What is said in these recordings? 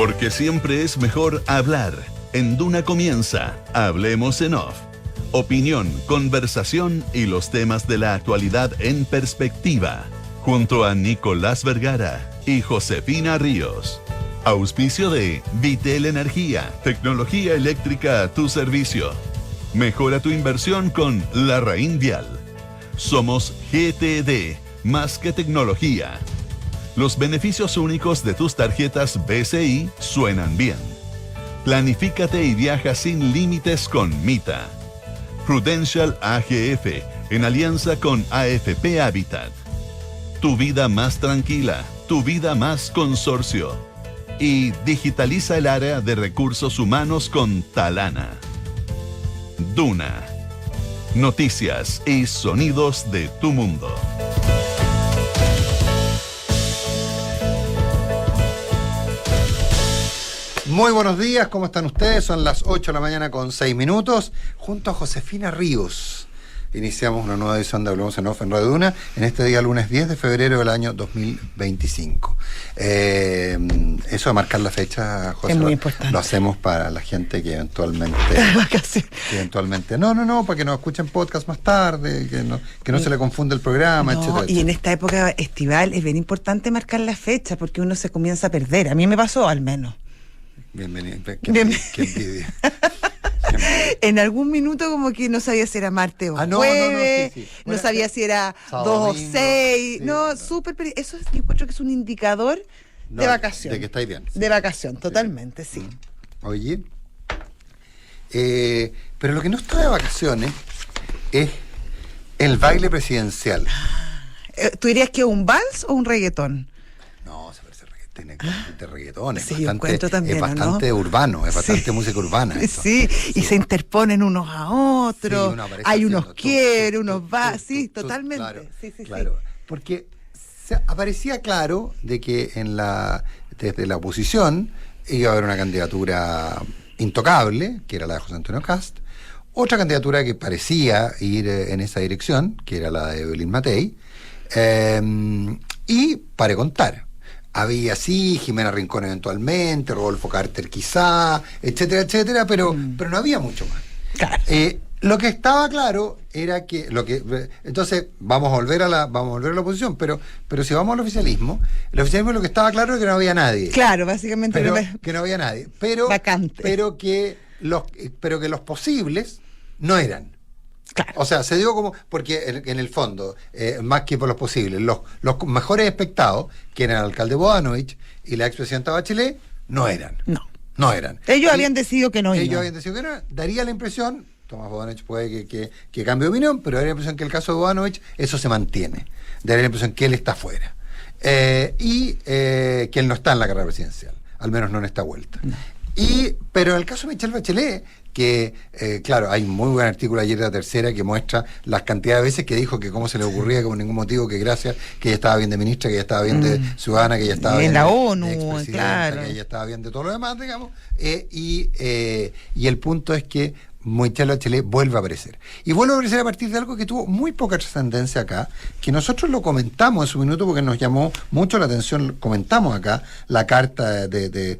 Porque siempre es mejor hablar. En Duna comienza Hablemos en Off. Opinión, conversación y los temas de la actualidad en perspectiva. Junto a Nicolás Vergara y Josefina Ríos. Auspicio de Vitel Energía, tecnología eléctrica a tu servicio. Mejora tu inversión con Larraín Vial. Somos GTD, más que tecnología. Los beneficios únicos de tus tarjetas BCI suenan bien. Planifícate y viaja sin límites con Mita. Prudential AGF, en alianza con AFP Habitat. Tu vida más tranquila, tu vida más consorcio. Y digitaliza el área de recursos humanos con Talana. Duna. Noticias y sonidos de tu mundo. Muy buenos días, ¿cómo están ustedes? Son las 8 de la mañana con 6 minutos. Junto a Josefina Ríos iniciamos una nueva edición de Hablemos en Off en Radio Duna en este día lunes 10 de febrero del año 2025. Eso de marcar la fecha, José, es muy importante. Lo hacemos para la gente que eventualmente para que nos escuchen podcast más tarde, que no se le confunda el programa, etcétera. Y en esta época estival es bien importante marcar la fecha porque uno se comienza a perder. A mí me pasó al menos. Bienvenido. Qué envidia. En algún minuto como que no sabía si era martes o jueves, sí. No sabía si era 2 o 6, eso yo encuentro que es un indicador de vacación. De que estáis bien. De vacación, totalmente, sí. Oye, pero lo que no está de vacaciones es el baile presidencial. ¿Tú dirías que es un vals o un reggaetón? No, se parece de reggaetón, sí, también, es bastante urbano, es bastante música urbana. Esto. Sí, y se interponen unos a otros, hay unos quiere, unos va, totalmente. Claro. Porque aparecía claro de que desde la oposición iba a haber una candidatura intocable, que era la de José Antonio Kast, otra candidatura que parecía ir en esa dirección, que era la de Evelyn Matei, y para contar. Había Jimena Rincón eventualmente, Rodolfo Carter quizá, etcétera, pero no había mucho más. Claro. Lo que estaba claro era que entonces vamos a volver a la oposición, pero si vamos al oficialismo, el oficialismo lo que estaba claro es que no había nadie. Claro, básicamente que no había nadie, pero vacante. pero que los posibles no eran. Claro. O sea, se dio como, porque en el fondo, más que por los posibles, los mejores expectados, que eran el alcalde Bodanovich y la expresidenta Bachelet, no eran. No eran. Ellos habían decidido que no iban. Ellos habían decidido que no. Daría la impresión, Tomás Bodanovich puede que cambie de opinión, pero daría la impresión que el caso de Bodanovich, eso se mantiene. Daría la impresión que él está fuera. Que él no está en la carrera presidencial, al menos no en esta vuelta. No. Pero en el caso de Michelle Bachelet, que claro, hay un muy buen artículo ayer de La Tercera que muestra las cantidades de veces que dijo que cómo se le ocurría, que por ningún motivo, que gracias, que ella estaba bien de ministra, que ella estaba bien de ciudadana, que ella estaba bien en la de ONU, expresidenta, claro, que ella estaba bien de todo lo demás, digamos, y el punto es que Michelle Bachelet vuelve a aparecer. Y vuelve a aparecer a partir de algo que tuvo muy poca trascendencia acá, que nosotros lo comentamos en su minuto porque nos llamó mucho la atención, comentamos acá la carta de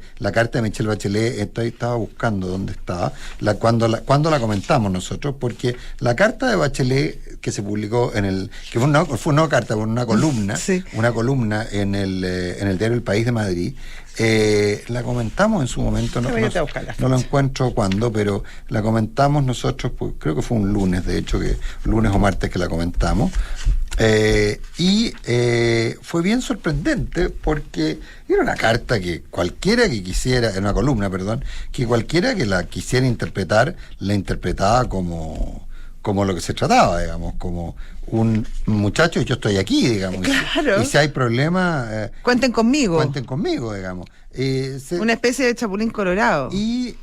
Michelle Bachelet, estaba buscando dónde estaba, cuando la comentamos nosotros, porque la carta de Bachelet que se publicó que fue una carta, una columna, una columna en el diario El País de Madrid. La comentamos en su momento, no lo encuentro cuándo, pero la comentamos nosotros, pues, creo que fue un lunes, de hecho, que lunes o martes que la comentamos, fue bien sorprendente porque era una carta que cualquiera que quisiera, era una columna, perdón, que cualquiera que la quisiera interpretar, la interpretaba como lo que se trataba, digamos, como un muchacho, yo estoy aquí, digamos. Claro. Y si hay problemas... cuenten conmigo, digamos. Una especie de Chapulín Colorado. Y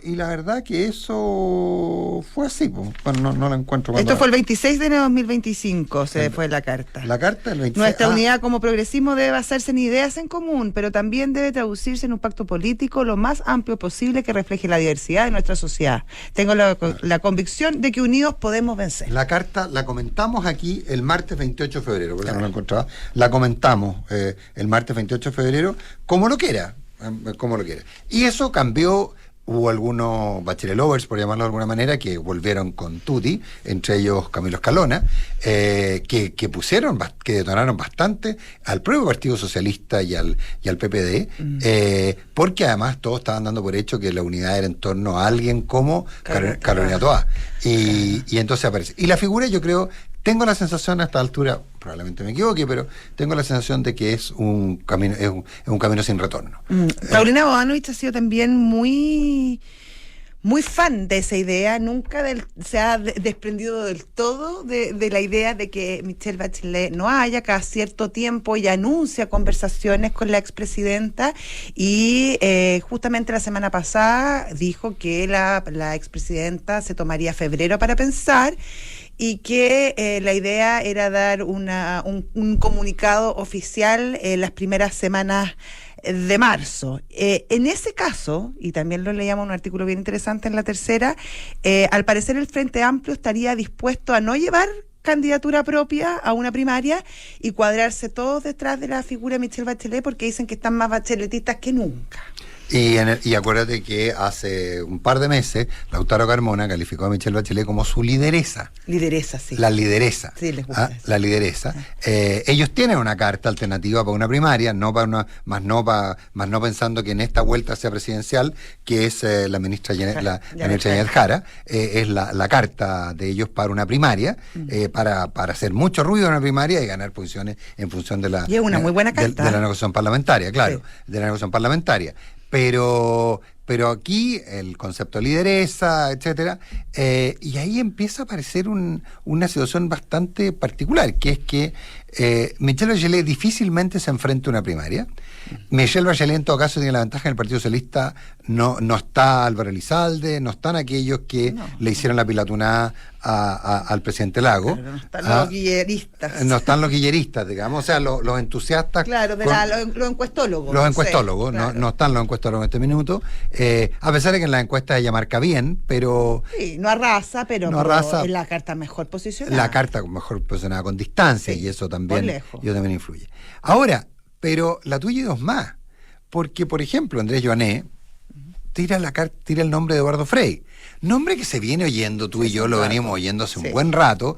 la verdad que eso fue así, pues, no la encuentro. Esto fue el 26 de enero de 2025, fue la carta. La carta del 26. Nuestra unidad como progresismo debe basarse en ideas en común, pero también debe traducirse en un pacto político lo más amplio posible que refleje la diversidad de nuestra sociedad. Tengo la convicción de que unidos podemos vencer. La carta la comentamos aquí el martes 28 de febrero, porque no la encontraba. La comentamos el martes 28 de febrero, como lo que era. como lo quiera. Y eso cambió. Hubo algunos Bachelet lovers, por llamarlo de alguna manera, que volvieron con tutti, entre ellos Camilo Escalona, que detonaron bastante al propio Partido Socialista y al PPD, porque además todos estaban dando por hecho que la unidad era en torno a alguien como Carolina Toá. Y entonces aparece. Y la figura, yo creo, tengo la sensación a esta altura, probablemente me equivoque, pero tengo la sensación de que es un camino, es un camino sin retorno. Paulina Bodanovich ha sido también muy fan de esa idea, nunca se ha desprendido del todo de la idea de que Michelle Bachelet no haya, cada cierto tiempo ella anuncia conversaciones con la expresidenta y justamente la semana pasada dijo que la expresidenta se tomaría febrero para pensar y que la idea era dar un comunicado oficial en las primeras semanas de marzo. En ese caso, y también lo leíamos en un artículo bien interesante en La Tercera, al parecer el Frente Amplio estaría dispuesto a no llevar candidatura propia a una primaria y cuadrarse todos detrás de la figura de Michelle Bachelet porque dicen que están más bacheletistas que nunca. Y acuérdate que hace un par de meses Lautaro Carmona calificó a Michelle Bachelet como su lideresa. Lideresa, sí. La lideresa. Sí, les gusta eso. La lideresa. Ellos tienen una carta alternativa para una primaria, más no pensando que en esta vuelta sea presidencial, que es la ministra Janet Jara, es la carta de ellos para una primaria, para hacer mucho ruido en una primaria y ganar posiciones en función de la... Y es una muy buena carta. De la negociación parlamentaria, claro, Sí. de la negociación parlamentaria. Pero aquí el concepto de lideresa, etcétera, y ahí empieza a aparecer una situación bastante particular, que es que Michelle Bachelet difícilmente se enfrenta a una primaria. Michelle Bachelet en todo caso tiene la ventaja en el Partido Socialista, no está Álvaro Elizalde, no están aquellos que le hicieron la pilatunada al presidente Lago. Claro, no están los guilleristas. No están los guilleristas, digamos, o sea, los entusiastas. Claro, los encuestólogos. Los encuestólogos, claro. No están los encuestólogos en este minuto, a pesar de que en las encuestas ella marca bien, pero... Sí, no arrasa, pero arrasa, es la carta mejor posicionada. La carta mejor posicionada con distancia, sí, y eso también influye. Ahora, pero la tuya y dos más, porque, por ejemplo, Andrés Joanet tira el nombre de Eduardo Frei, nombre que se viene oyendo, tú y yo lo venimos oyendo hace un buen rato,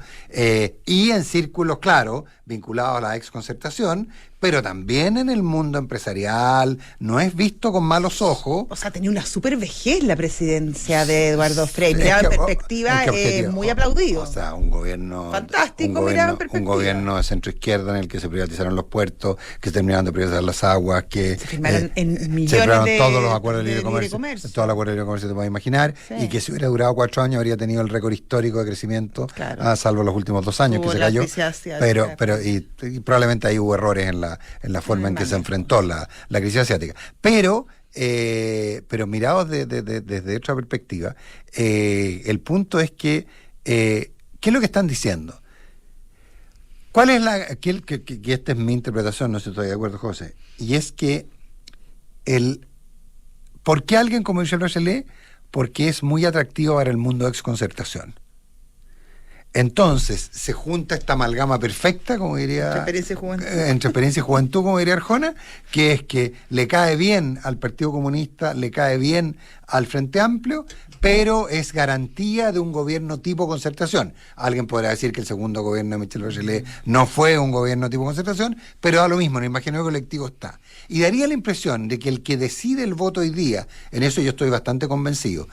y en círculos, claro, vinculados a la exconcertación, pero también en el mundo empresarial, no es visto con malos ojos. O sea, tenía una super vejez la presidencia de Eduardo Frei, mirado en perspectiva, muy aplaudido. O sea, un gobierno... Fantástico, mirado en perspectiva. Un gobierno de centro-izquierda en el que se privatizaron los puertos, que se terminaron de privatizar las aguas, que... Se firmaron en millones se firmaron de todos los acuerdos de libre comercio. Todos los acuerdos de libre comercio te puedes imaginar, y que si hubiera durado 4 años habría tenido el récord histórico de crecimiento, salvo los últimos 2 años que se cayó. Pero y probablemente ahí hubo errores en la forma en que se enfrentó la crisis asiática. Pero mirados desde otra perspectiva, el punto es que ¿qué es lo que están diciendo? ¿Cuál es que esta es mi interpretación, no sé si estoy de acuerdo, José? Y es que ¿por qué alguien como Michelle Bachelet? Porque es muy atractivo para el mundo de exconcertación. Entonces, se junta esta amalgama perfecta, como diría... Entre experiencia y juventud, como diría Arjona, que es que le cae bien al Partido Comunista, le cae bien al Frente Amplio, pero es garantía de un gobierno tipo concertación. Alguien podrá decir que el segundo gobierno de Michelle Bachelet no fue un gobierno tipo concertación, pero da lo mismo, en el imaginario colectivo está. Y daría la impresión de que el que decide el voto hoy día, en eso yo estoy bastante convencido,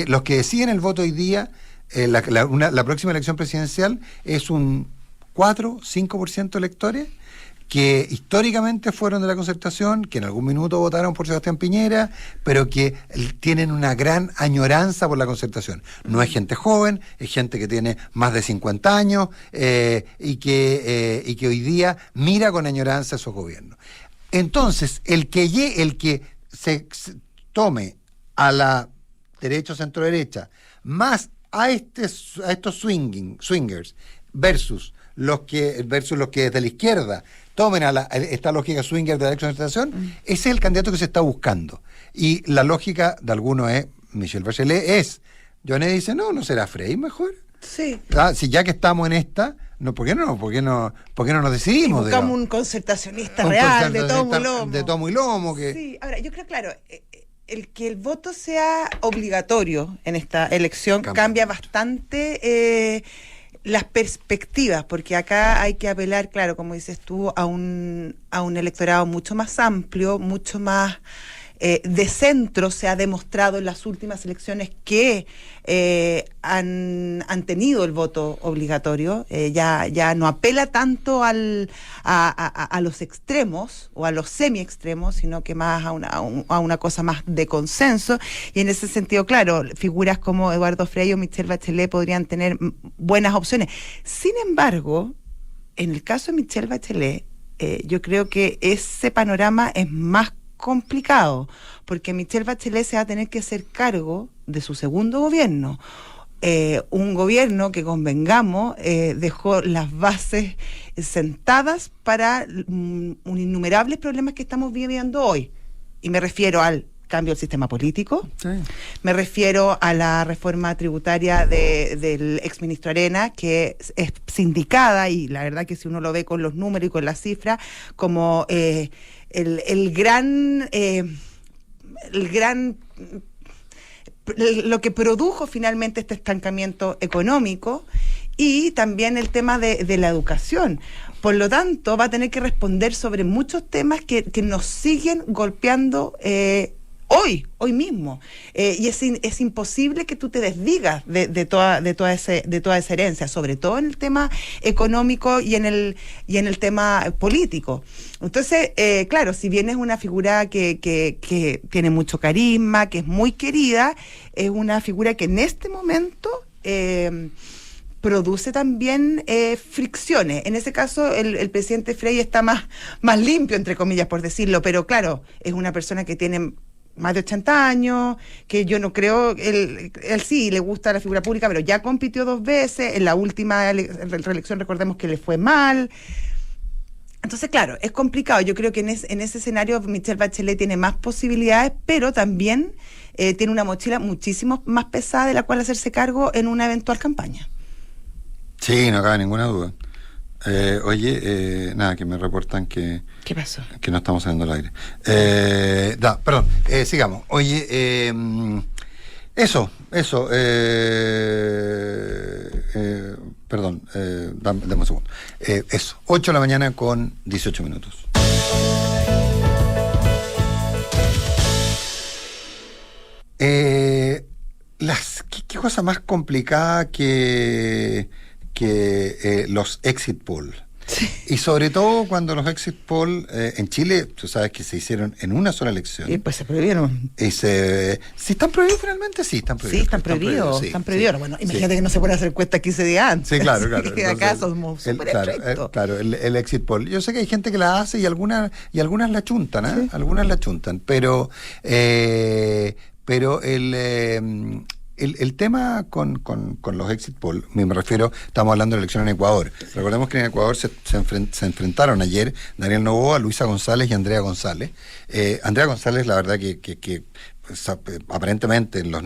los que deciden el voto hoy día... La próxima elección presidencial es un 4-5% de electores que históricamente fueron de la concertación, que en algún minuto votaron por Sebastián Piñera, pero que tienen una gran añoranza por la concertación. No es gente joven, es gente que tiene más de 50 años y que hoy día mira con añoranza esos gobiernos. Entonces, el que se tome a la derecha o centro-derecha más a estos swingers versus los que desde la izquierda tomen esta lógica swinger de la exconcertación, ese es el candidato que se está buscando. Y la lógica de algunos es, Michelle Bachelet Joanet dice, no será Frei mejor. Sí. Si ya que estamos en esta, ¿Por qué no nos decidimos? Buscamos digamos? un concertacionista Un real, de concertacionista tomo y lomo. de tomo y lomo, que Sí, ahora, yo creo, claro, el que el voto sea obligatorio en esta elección cambia bastante las perspectivas, porque acá hay que apelar, claro, como dices tú, a un electorado mucho más amplio, mucho más de centro. Se ha demostrado en las últimas elecciones que han tenido el voto obligatorio. Ya no apela tanto a los extremos o a los semi-extremos, sino que más a una cosa más de consenso. Y en ese sentido, claro, figuras como Eduardo Frei o Michelle Bachelet podrían tener buenas opciones. Sin embargo, en el caso de Michelle Bachelet, yo creo que ese panorama es más complicado, porque Michelle Bachelet se va a tener que hacer cargo de su segundo gobierno. Un gobierno que, convengamos, dejó las bases sentadas para innumerables problemas que estamos viviendo hoy. Y me refiero al cambio del sistema político, sí. Me refiero a la reforma tributaria del exministro Arena, que es sindicada, y la verdad que si uno lo ve con los números y con las cifras, como lo que produjo finalmente este estancamiento económico, y también el tema de la educación. Por lo tanto, va a tener que responder sobre muchos temas que nos siguen golpeando hoy mismo, y es imposible que tú te desdigas de toda esa herencia, sobre todo en el tema económico y en el tema político. Entonces, claro, si bien es una figura que tiene mucho carisma, que es muy querida, es una figura que en este momento produce también fricciones. En ese caso, el presidente Frei está más limpio, entre comillas, por decirlo, pero claro, es una persona que tiene más de 80 años, que yo no creo, él sí le gusta la figura pública, pero ya compitió 2 veces, en la última reelección recordemos que le fue mal. Entonces, claro, es complicado. Yo creo que en ese escenario Michelle Bachelet tiene más posibilidades, pero también tiene una mochila muchísimo más pesada de la cual hacerse cargo en una eventual campaña. Sí, no cabe ninguna duda. Nada, que me reportan que... ¿Qué pasó? Que no estamos saliendo al aire. Perdón, sigamos. Oye, eso. Perdón, dame un segundo. Eso, 8 de la mañana con 18 minutos. ¿Qué cosa más complicada que los exit polls? Sí. Y sobre todo cuando los exit polls en Chile, tú sabes que se hicieron en una sola elección. Y pues se prohibieron. ¿Sí están prohibidos finalmente? Sí, están prohibidos. Sí, están prohibidos. Sí. Bueno, imagínate que no se puede hacer encuesta 15 días antes. Sí, claro. Que acá somos súper estrictos. El exit poll. Yo sé que hay gente que la hace y algunas la chuntan, ¿eh? Sí. Algunas la chuntan, pero el tema con los exit polls, me refiero, estamos hablando de elección en Ecuador. Recordemos que en Ecuador se enfrentaron ayer Daniel Noboa, Luisa González y Andrea González. Andrea González, la verdad que aparentemente en los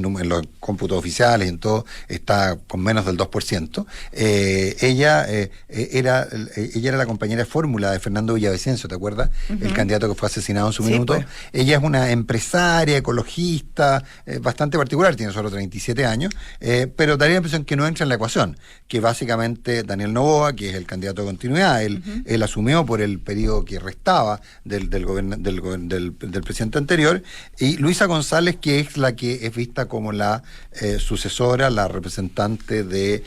cómputos oficiales y en todo está con menos del 2%. Ella era la compañera de fórmula de Fernando Villavicencio, ¿te acuerdas? Uh-huh. El candidato que fue asesinado en su minuto. Pues. Ella es una empresaria, ecologista, bastante particular, tiene solo 37 años, pero daría la impresión que no entra en la ecuación, que básicamente Daniel Noboa, que es el candidato de continuidad, él asumió por el periodo que restaba del presidente anterior, y Luisa González, que es la que es vista como la sucesora, la representante de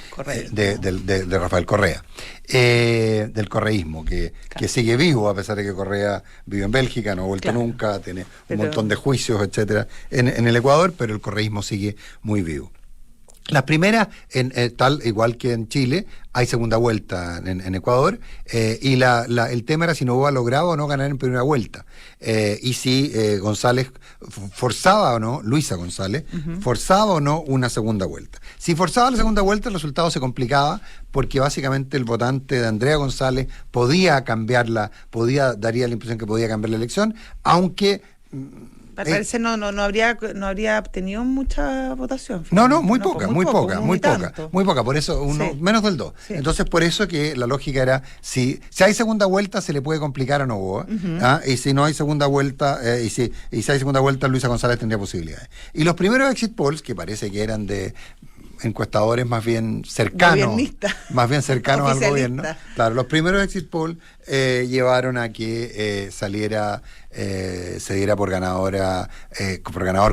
Rafael Correa, del correísmo, que sigue vivo, a pesar de que Correa vive en Bélgica, no ha vuelto nunca, tiene un montón de juicios, etcétera, en el Ecuador, pero el correísmo sigue muy vivo. La primera, tal igual que en Chile, hay segunda vuelta en Ecuador, y el tema era si Noboa lograba o no ganar en primera vuelta, y si González forzaba o no, Luisa González, forzaba o no una segunda vuelta. Si forzaba la segunda vuelta, el resultado se complicaba, porque básicamente el votante de Andrea González daría la impresión que podía cambiar la elección, aunque Parece no habría obtenido mucha votación. No, muy poca. Tanto. Por eso, menos del 2. Sí. Entonces, por eso que la lógica era, si hay segunda vuelta, se le puede complicar a Noboa. Y si no hay segunda vuelta, y si hay segunda vuelta, Luisa González tendría posibilidades. Y los primeros exit polls, que parece que eran de encuestadores más bien cercanos al gobierno. Claro, los primeros exit polls llevaron a que se diera por ganador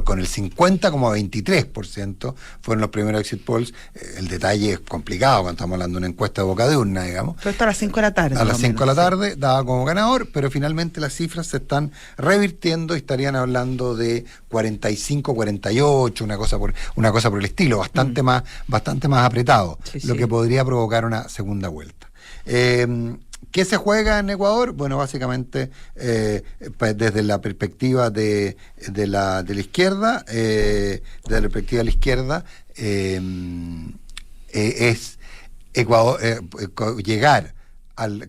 con el 50,23%. Fueron los primeros exit polls. El detalle es complicado cuando estamos hablando de una encuesta de boca de urna, digamos. Todo esto a las 5 de la tarde. A las 5 de la tarde daba como ganador, pero finalmente las cifras se están revirtiendo y estarían hablando de 45, 48, una cosa por el estilo, bastante más apretado, lo que podría provocar una segunda vuelta. ¿Qué se juega en Ecuador? Bueno, básicamente desde la perspectiva de la izquierda, es Ecuador, llegar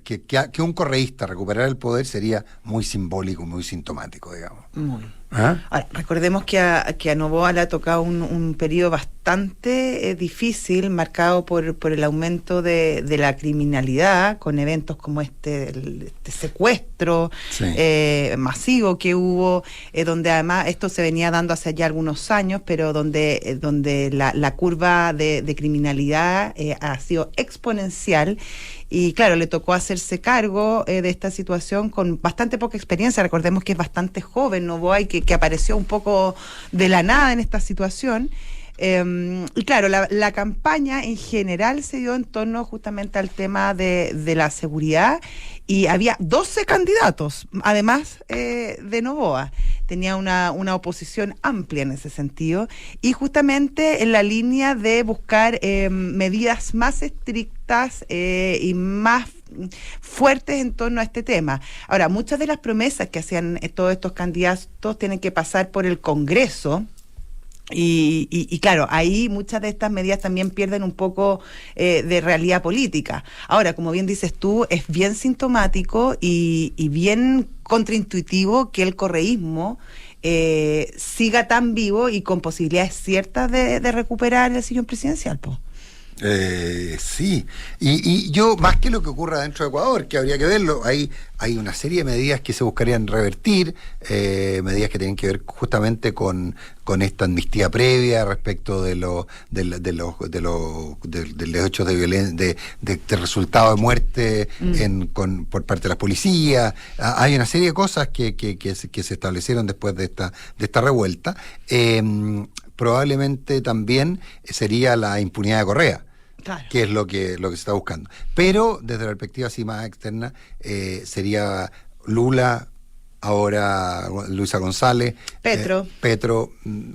que un correísta recuperara el poder sería muy simbólico, muy sintomático, digamos. Ahora, recordemos que a Noboa le ha tocado un periodo bastante difícil, marcado por el aumento de la criminalidad, con eventos como este secuestro masivo que hubo, donde además esto se venía dando hace ya algunos años, pero donde la curva de criminalidad ha sido exponencial. Y claro, le tocó hacerse cargo de esta situación con bastante poca experiencia. Recordemos que es bastante joven Noboa y que apareció un poco de la nada en esta situación. Y claro, la campaña en general se dio en torno justamente al tema de la seguridad, y había 12 candidatos, además de Noboa. Tenía una oposición amplia en ese sentido, y justamente en la línea de buscar medidas más estrictas y más fuertes en torno a este tema. Ahora, muchas de las promesas que hacían todos estos candidatos tienen que pasar por el Congreso. Y claro, ahí muchas de estas medidas también pierden un poco de realidad política. Ahora, como bien dices tú, es bien sintomático y bien contraintuitivo que el correísmo siga tan vivo y con posibilidades ciertas de recuperar el sillón presidencial, po. Sí, y yo, más que lo que ocurra dentro de Ecuador, que habría que verlo, hay una serie de medidas que se buscarían revertir, medidas que tienen que ver justamente con esta amnistía previa respecto de los hechos de violencia, de resultado de muerte por parte de la policía. Hay una serie de cosas que se establecieron después de esta revuelta. Probablemente también sería la impunidad de Correa. Claro. Que es lo que se está buscando. Pero desde la perspectiva así más externa, sería Lula, ahora Luisa González, Petro,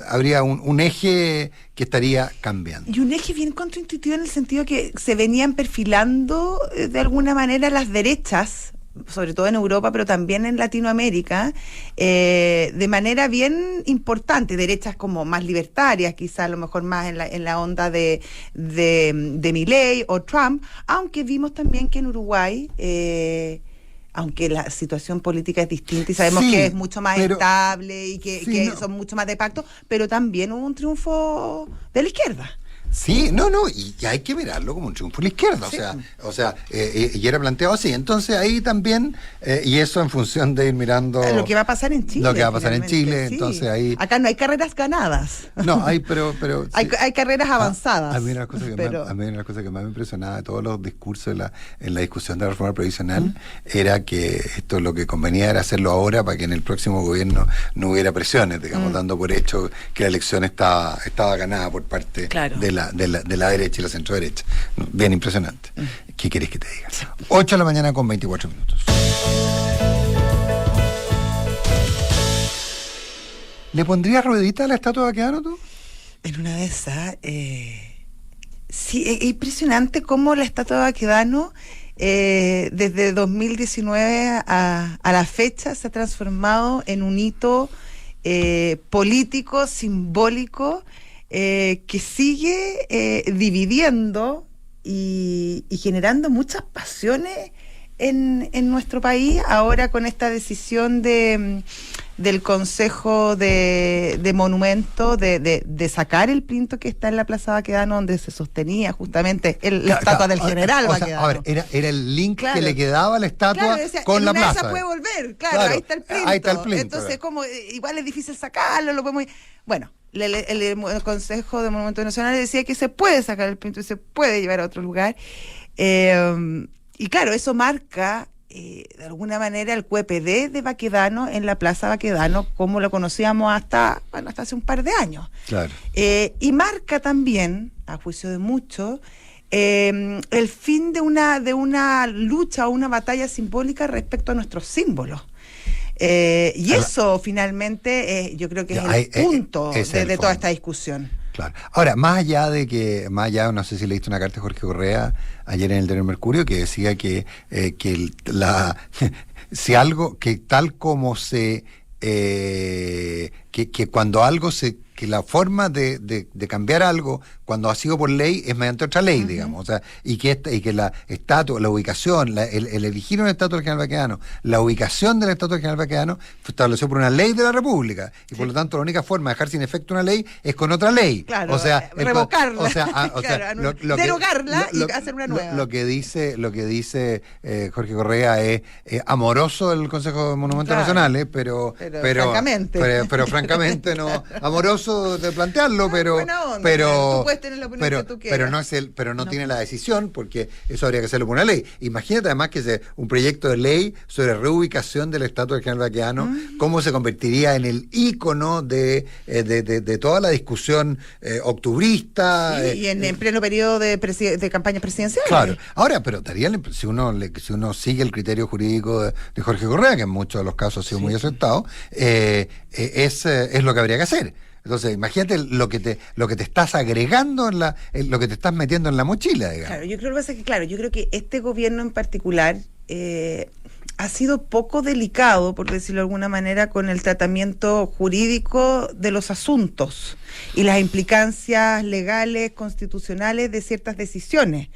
habría un eje que estaría cambiando. Y un eje bien contraintuitivo en el sentido que se venían perfilando de alguna manera las derechas, sobre todo en Europa, pero también en Latinoamérica, de manera bien importante, derechas como más libertarias, quizá a lo mejor más en la onda de Milei o Trump, aunque vimos también que en Uruguay, aunque la situación política es distinta y sabemos que es mucho más estable y que son mucho más de pacto, pero también hubo un triunfo de la izquierda. Sí, y hay que mirarlo como un triunfo de la izquierda, y era planteado así. Entonces ahí también, y eso en función de ir mirando lo que va a pasar en Chile. Entonces ahí... Acá no hay carreras ganadas. No, pero hay carreras avanzadas. A mí una de las cosas que más me impresionaba de todos los discursos en la discusión de la reforma previsional era que esto lo que convenía era hacerlo ahora para que en el próximo gobierno no hubiera presiones, digamos, dando por hecho que la elección estaba ganada por parte de la derecha y la centroderecha. Bien impresionante. ¿Qué querés que te diga? 8 de la mañana con 24 minutos. ¿Le pondrías ruedita a la estatua de Baquedano tú? En una de esas, sí, es impresionante cómo la estatua de Baquedano, desde 2019 a la fecha, se ha transformado en un hito político, simbólico, que sigue dividiendo y generando muchas pasiones en nuestro país, ahora con esta decisión de del Consejo de Monumentos de sacar el plinto que está en la Plaza Baquedano, donde se sostenía justamente la estatua del general Baquedano. A ver, era el link Claro. que le quedaba a la estatua decía, con la en una de plaza. esas puede volver, claro, Claro, ahí está el plinto. ahí está el plinto, Entonces, claro. como igual es difícil sacarlo, lo podemos... Bueno, el Consejo de Monumentos Nacionales decía que se puede sacar el plinto y se puede llevar a otro lugar. Y claro, eso marca de alguna manera el QPD de Baquedano en la Plaza Baquedano, como lo conocíamos hasta hace un par de años. Claro. Y marca también, a juicio de muchos, el fin de una lucha o una batalla simbólica respecto a nuestros símbolos. Y eso finalmente yo creo que es el punto de toda esta discusión. Claro. Ahora, más allá, no sé si leíste una carta de Jorge Correa ayer en el Diario Mercurio que decía que si algo, que tal como que cuando algo que la forma de cambiar algo cuando ha sido por ley es mediante otra ley, digamos, o sea, y que la estatua, la ubicación, el elegir una estatua del general Baquedano, la ubicación de la estatua del general Baquedano fue establecido por una ley de la República, y por lo tanto la única forma de dejar sin efecto una ley es con otra ley. Claro, o sea, revocarla, claro, derogarla y hacer una nueva. Lo que dice Jorge Correa es amoroso el Consejo de Monumentos Nacionales, pero francamente no amoroso de plantearlo, pero tú puedes tener la opinión que tú quieras. pero no tiene la decisión, porque eso habría que hacerlo por una ley. Imagínate además que un proyecto de ley sobre reubicación de la estatua del general Baquedano, cómo se convertiría en el ícono de toda la discusión octubrista. Sí, y en pleno periodo de campaña presidencial. Claro. Ahora, pero si uno sigue el criterio jurídico de Jorge Correa, que en muchos de los casos ha sido muy aceptado, es lo que habría que hacer. Entonces, imagínate lo que te estás agregando lo que te estás metiendo en la mochila, digamos. Claro, yo creo que este gobierno en particular ha sido poco delicado, por decirlo de alguna manera, con el tratamiento jurídico de los asuntos y las implicancias legales, constitucionales de ciertas decisiones.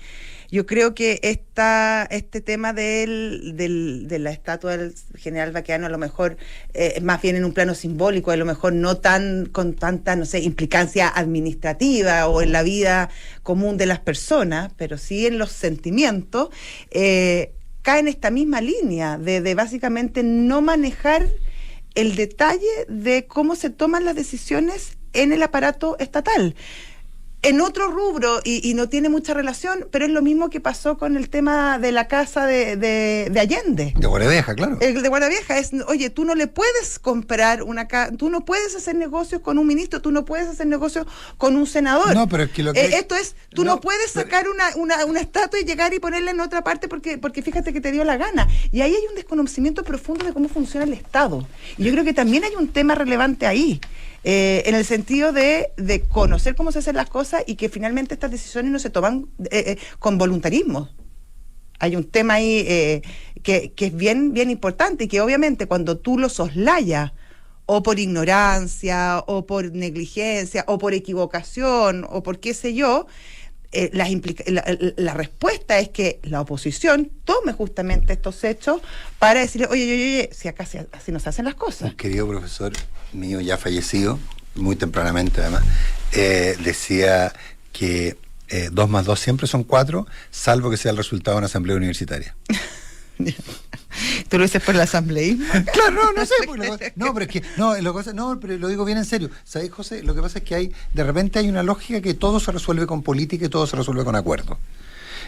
Yo creo que este tema de la estatua del general Baquedano, a lo mejor más bien en un plano simbólico, a lo mejor no con tanta, no sé, implicancia administrativa o en la vida común de las personas, pero sí en los sentimientos, cae en esta misma línea de básicamente no manejar el detalle de cómo se toman las decisiones en el aparato estatal. En otro rubro, y no tiene mucha relación, pero es lo mismo que pasó con el tema de la casa de Allende. De Guardavieja, claro. El de Guardavieja es, oye, tú no le puedes comprar una casa, tú no puedes hacer negocios con un ministro, tú no puedes hacer negocios con un senador. No, pero es que esto es, tú no puedes sacar una estatua y llegar y ponerla en otra parte porque fíjate que te dio la gana. Y ahí hay un desconocimiento profundo de cómo funciona el Estado. Y yo creo que también hay un tema relevante ahí. En el sentido de conocer cómo se hacen las cosas y que finalmente estas decisiones no se toman con voluntarismo. Hay un tema ahí que es bien importante y que obviamente cuando tú lo soslayas o por ignorancia o por negligencia o por equivocación o por qué sé yo, la respuesta es que la oposición tome justamente estos hechos para decirle, oye, si acá así no se hacen las cosas. Un querido profesor mío ya fallecido, muy tempranamente además, decía que 2 más 2 siempre son 4, salvo que sea el resultado de una asamblea universitaria. ¿Tú lo dices por el asambleísmo? Claro, no sé. Pero es que, pero lo digo bien en serio. ¿Sabes, José? Lo que pasa es que de repente hay una lógica que todo se resuelve con política y todo se resuelve con acuerdo.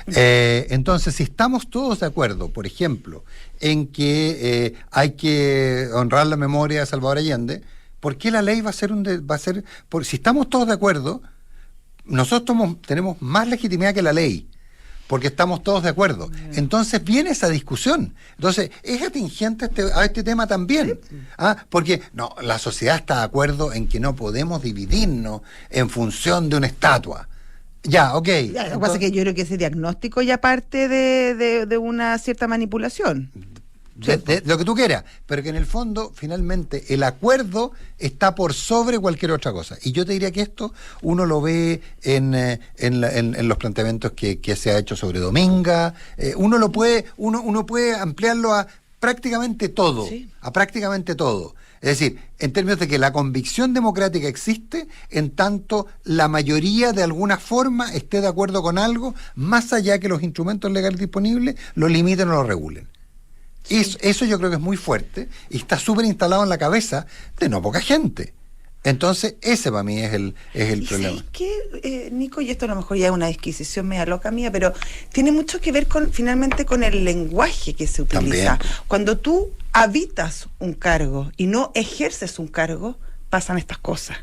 Entonces, si estamos todos de acuerdo, por ejemplo, en que hay que honrar la memoria de Salvador Allende, ¿por qué la ley va a ser si estamos todos de acuerdo, nosotros tenemos más legitimidad que la ley? Porque estamos todos de acuerdo. Entonces viene esa discusión. Entonces, es atingente a este tema también. Porque la sociedad está de acuerdo en que no podemos dividirnos en función de una estatua. Ya, ok. Lo que pasa es que yo creo que ese diagnóstico ya parte de una cierta manipulación. De lo que tú quieras, pero que en el fondo, finalmente, el acuerdo está por sobre cualquier otra cosa. Y yo te diría que esto uno lo ve en los planteamientos que se ha hecho sobre Dominga. Uno puede ampliarlo a prácticamente todo, Sí. a prácticamente todo. Es decir, en términos de que la convicción democrática existe, en tanto la mayoría de alguna forma esté de acuerdo con algo, más allá que los instrumentos legales disponibles lo limiten o lo regulen. Sí. Eso yo creo que es muy fuerte y está súper instalado en la cabeza de no poca gente. Entonces, ese para mí es el problema. ¿Sabes qué, Nico? Y esto a lo mejor ya es una disquisición media loca mía, pero tiene mucho que ver finalmente con el lenguaje que se utiliza. También. Cuando tú habitas un cargo y no ejerces un cargo, pasan estas cosas.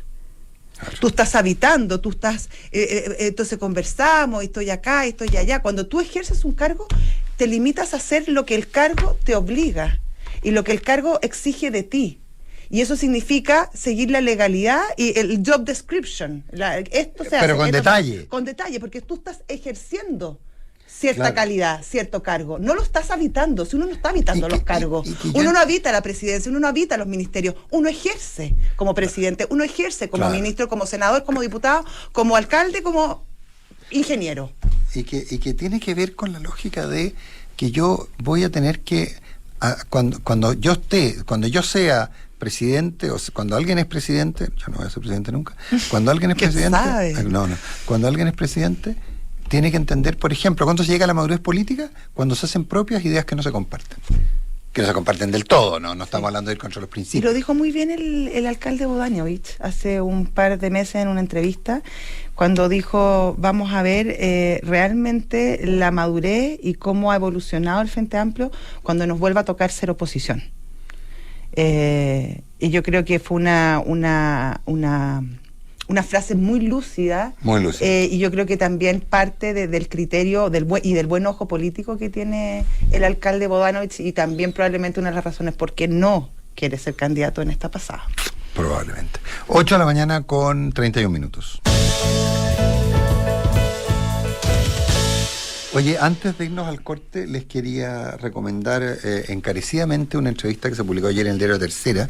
Claro. Tú estás habitando, tú estás, entonces conversamos, estoy acá, estoy allá. Cuando tú ejerces un cargo, te limitas a hacer lo que el cargo te obliga y lo que el cargo exige de ti. Y eso significa seguir la legalidad y el job description. Esto se hace, Pero con detalle. Con detalle, porque tú estás ejerciendo cierta Claro. calidad, cierto cargo. No lo estás habitando, si uno no está habitando Y los que- cargos. y que Uno yo- no habita la presidencia, uno no habita los ministerios. Uno ejerce como presidente, uno ejerce como Claro. ministro, como senador, como diputado, como alcalde, como ingeniero. Y que tiene que ver con la lógica de que yo voy a tener que, cuando yo sea presidente, cuando alguien es presidente, yo no voy a ser presidente nunca, cuando alguien es ¿Quién presidente, sabe? cuando alguien es presidente, tiene que entender, por ejemplo, ¿cuándo se llega a la madurez política? Cuando se hacen propias ideas que no se comparten. Que no se comparten del todo, no estamos hablando de ir contra los Y principios. lo dijo muy bien el alcalde Bodanovich hace un par de meses en una entrevista, cuando dijo, vamos a ver realmente la madurez y cómo ha evolucionado el Frente Amplio cuando nos vuelva a tocar ser oposición. Y yo creo que fue una frase muy lúcida. Muy lúcida. Y yo creo que también parte del criterio del buen ojo político que tiene el alcalde Bodanovich, y también probablemente una de las razones por qué no quiere ser candidato en esta pasada. Probablemente. 8 de la mañana con 31 minutos. Oye, antes de irnos al corte, les quería recomendar encarecidamente una entrevista que se publicó ayer en el diario Tercera.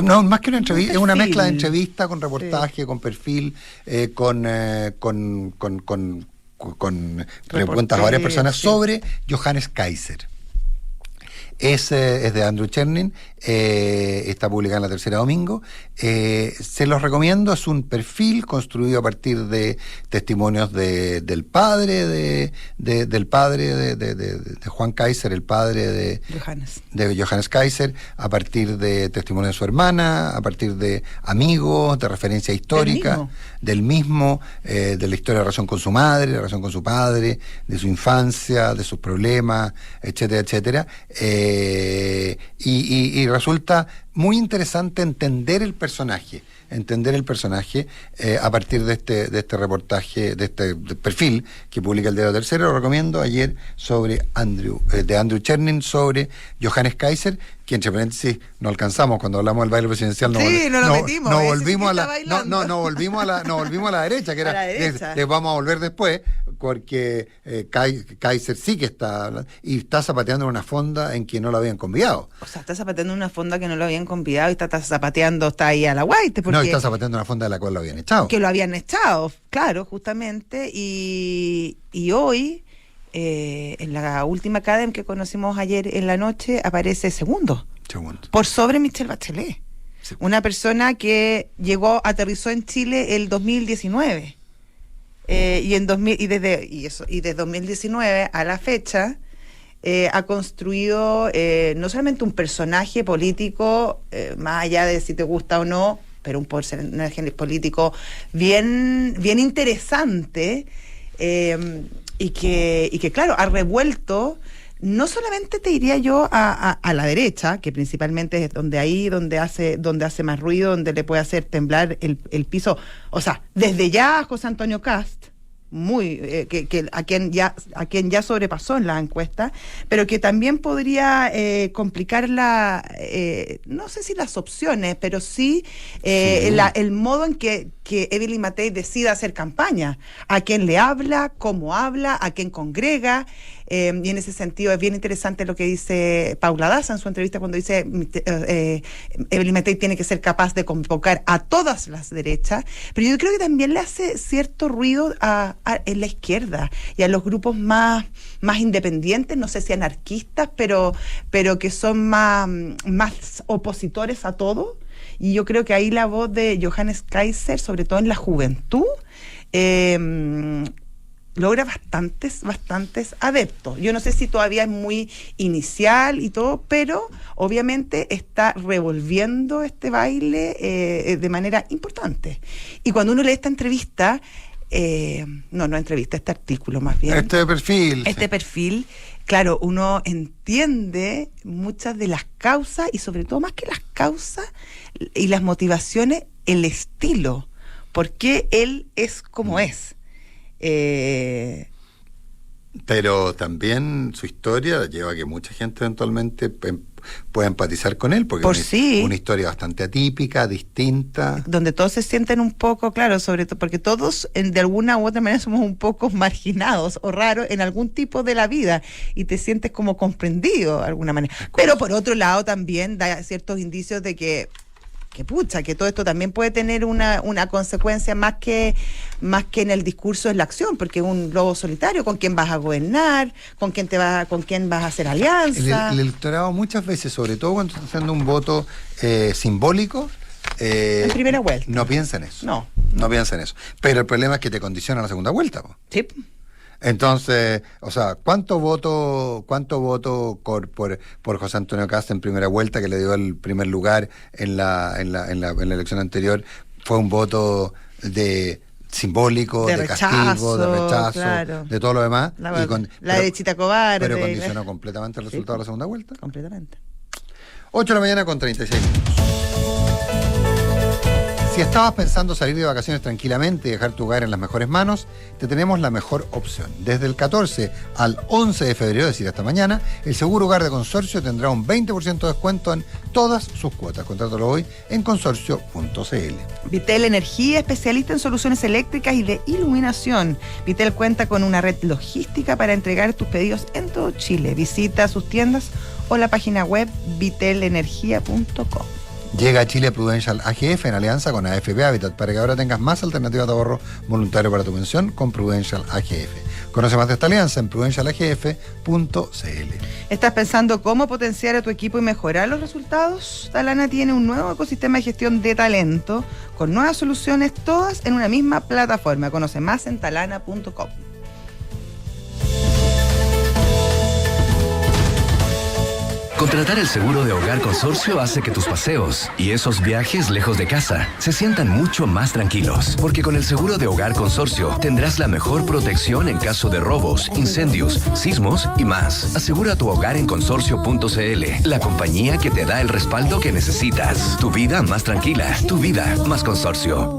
No, más que una entrevista, es una perfil. mezcla de entrevista con reportaje, con perfil, con preguntas a varias personas sí. sobre Johannes Kaiser. Es de Andrew Chernin, está publicada en la Tercera domingo. Se los recomiendo, es un perfil construido a partir de testimonios del padre de Juan Kaiser, el padre de Johannes Kaiser, a partir de testimonios de su hermana, a partir de amigos, de referencia histórica, de la historia de relación con su madre, de relación con su padre, de su infancia, de sus problemas, etcétera, etcétera. Y resulta muy interesante entender el personaje a partir de este reportaje, de este perfil que publica el diario Tercero. Lo recomiendo ayer de Andrew Chernin sobre Johannes Kaiser, que entre paréntesis no alcanzamos cuando hablamos del baile presidencial. Metimos. No Ese volvimos sí a que la, está no volvimos a la derecha, que A era la derecha. les vamos a volver después, porque Kaiser sí que está y está zapateando en una fonda en que no lo habían convidado. O sea, está zapateando en una fonda que no lo habían convidado y está zapateando, está ahí a la guaite. No, y está zapateando en una fonda de la cual lo habían echado. Que lo habían echado, claro, justamente. Y hoy, en la última Academ que conocimos ayer en la noche, aparece segundo. Por sobre Michelle Bachelet. Sí. Una persona que aterrizó en Chile el 2019. Desde 2019 a la fecha ha construido no solamente un personaje político, más allá de si te gusta o no, pero un personaje político bien interesante, y que claro, ha revuelto, no solamente te diría yo a la derecha, que principalmente es donde hace más ruido, donde le puede hacer temblar el piso, o sea, desde ya José Antonio Kast, a quien ya sobrepasó en la encuesta, pero que también podría complicar no sé si las opciones, pero sí el modo en que Evelyn Matei decida hacer campaña, a quién le habla, cómo habla, a quién congrega, y en ese sentido es bien interesante lo que dice Paula Daza en su entrevista cuando dice Evelyn Matei tiene que ser capaz de convocar a todas las derechas, pero yo creo que también le hace cierto ruido en la izquierda y a los grupos más independientes, no sé si anarquistas, pero que son más opositores a todo. Y yo creo que ahí la voz de Johannes Kaiser, sobre todo en la juventud, logra bastantes adeptos. Yo no sé si todavía es muy inicial y todo, pero obviamente está revolviendo este baile de manera importante. Y cuando uno lee esta entrevista, este artículo más bien. Este perfil, claro, uno entiende muchas de las causas y sobre todo más que las causas y las motivaciones, el estilo, por qué él es como es. Pero también su historia lleva a que mucha gente eventualmente pueda empatizar con él, porque es una historia bastante atípica, distinta. Donde todos se sienten un poco, claro, sobre todo porque todos de alguna u otra manera somos un poco marginados o raros en algún tipo de la vida y te sientes como comprendido de alguna manera. Pero por otro lado también da ciertos indicios de que todo esto también puede tener una consecuencia más que en el discurso, en la acción, porque es un lobo solitario. ¿Con quién vas a gobernar? ¿Con quién vas a hacer alianza? El electorado muchas veces, sobre todo cuando está haciendo un voto simbólico, en primera vuelta, no piensa en eso. No piensa en eso. Pero el problema es que te condiciona la segunda vuelta, po. Sí. Entonces, o sea, ¿cuánto voto por José Antonio Kast en primera vuelta, que le dio el primer lugar en la elección anterior? Fue un voto simbólico, de castigo, de rechazo, claro, de todo lo demás. La derechita cobarde. Pero condicionó completamente el resultado de la segunda vuelta. Completamente. 8 de la mañana con 36 minutos. Si estabas pensando salir de vacaciones tranquilamente y dejar tu hogar en las mejores manos, te tenemos la mejor opción. Desde el 14 al 11 de febrero, es decir, hasta mañana, el Seguro Hogar de Consorcio tendrá un 20% de descuento en todas sus cuotas. Contrátalo hoy en consorcio.cl. Vitel Energía, especialista en soluciones eléctricas y de iluminación. Vitel cuenta con una red logística para entregar tus pedidos en todo Chile. Visita sus tiendas o la página web vitelenergia.com. Llega a Chile Prudential AGF en alianza con AFP Habitat para que ahora tengas más alternativas de ahorro voluntario para tu pensión con Prudential AGF. Conoce más de esta alianza en prudentialagf.cl. ¿Estás pensando cómo potenciar a tu equipo y mejorar los resultados? Talana tiene un nuevo ecosistema de gestión de talento con nuevas soluciones, todas en una misma plataforma. Conoce más en talana.com. Contratar el seguro de hogar Consorcio hace que tus paseos y esos viajes lejos de casa se sientan mucho más tranquilos. Porque con el seguro de hogar Consorcio tendrás la mejor protección en caso de robos, incendios, sismos y más. Asegura tu hogar en consorcio.cl, la compañía que te da el respaldo que necesitas. Tu vida más tranquila, tu vida más Consorcio.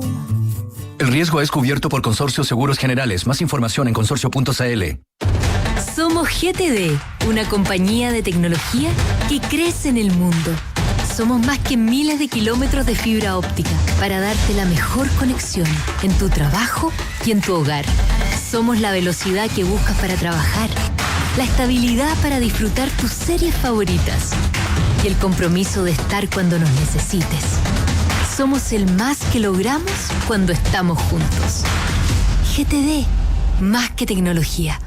El riesgo es cubierto por Consorcio Seguros Generales. Más información en consorcio.cl. Somos GTD, una compañía de tecnología que crece en el mundo. Somos más que miles de kilómetros de fibra óptica para darte la mejor conexión en tu trabajo y en tu hogar. Somos la velocidad que buscas para trabajar, la estabilidad para disfrutar tus series favoritas y el compromiso de estar cuando nos necesites. Somos el más que logramos cuando estamos juntos. GTD, más que tecnología.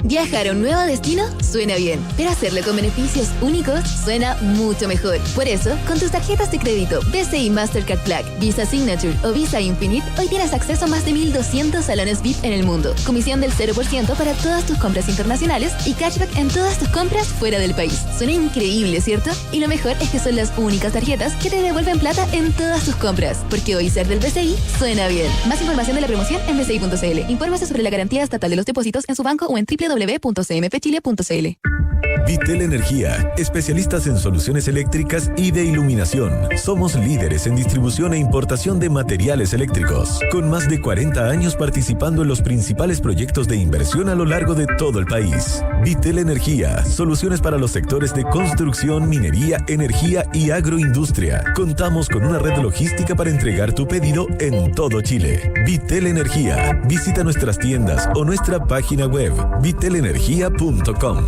Viajar a un nuevo destino suena bien, pero hacerlo con beneficios únicos suena mucho mejor. Por eso, con tus tarjetas de crédito BCI Mastercard Black, Visa Signature o Visa Infinite, hoy tienes acceso a más de 1,200 salones VIP en el mundo, comisión del 0% para todas tus compras internacionales y cashback en todas tus compras fuera del país. Suena increíble, ¿cierto? Y lo mejor es que son las únicas tarjetas que te devuelven plata en todas tus compras, porque hoy ser del BCI suena bien. Más información de la promoción en bci.cl. Infórmese sobre la garantía estatal de los depósitos en su banco o en www.cmfchile.cl. Vitel Energía, especialistas en soluciones eléctricas y de iluminación. Somos líderes en distribución e importación de materiales eléctricos, con más de 40 años participando en los principales proyectos de inversión a lo largo de todo el país. Vitel Energía, soluciones para los sectores de construcción, minería, energía y agroindustria. Contamos con una red logística para entregar tu pedido en todo Chile. Vitel Energía. Visita nuestras tiendas o nuestra página web vitelenergia.com.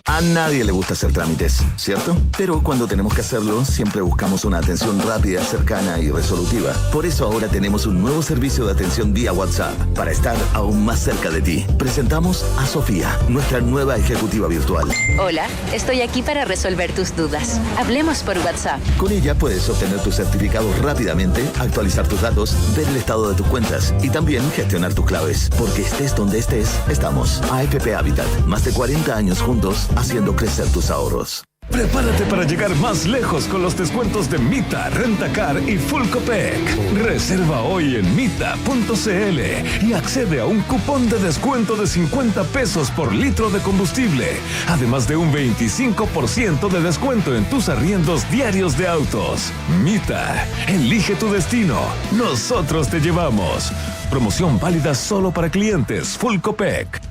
A nadie le gusta hacer trámites, ¿cierto? Pero cuando tenemos que hacerlo, siempre buscamos una atención rápida, cercana y resolutiva. Por eso ahora tenemos un nuevo servicio de atención vía WhatsApp, para estar aún más cerca de ti. Presentamos a Sofía, nuestra nueva ejecutiva virtual. Hola, estoy aquí para resolver tus dudas. Hablemos por WhatsApp. Con ella puedes obtener tus certificados rápidamente, actualizar tus datos, ver el estado de tus cuentas y también gestionar tus claves. Porque estés donde estés, estamos. AFP Habitat, más de 40 años juntos, haciendo crecer tus ahorros. Prepárate para llegar más lejos con los descuentos de Mita, Rentacar y Full Copec. Reserva hoy en mita.cl y accede a un cupón de descuento de 50 pesos por litro de combustible, además de un 25% de descuento en tus arriendos diarios de autos. Mita, elige tu destino. Nosotros te llevamos. Promoción válida solo para clientes Full Copec.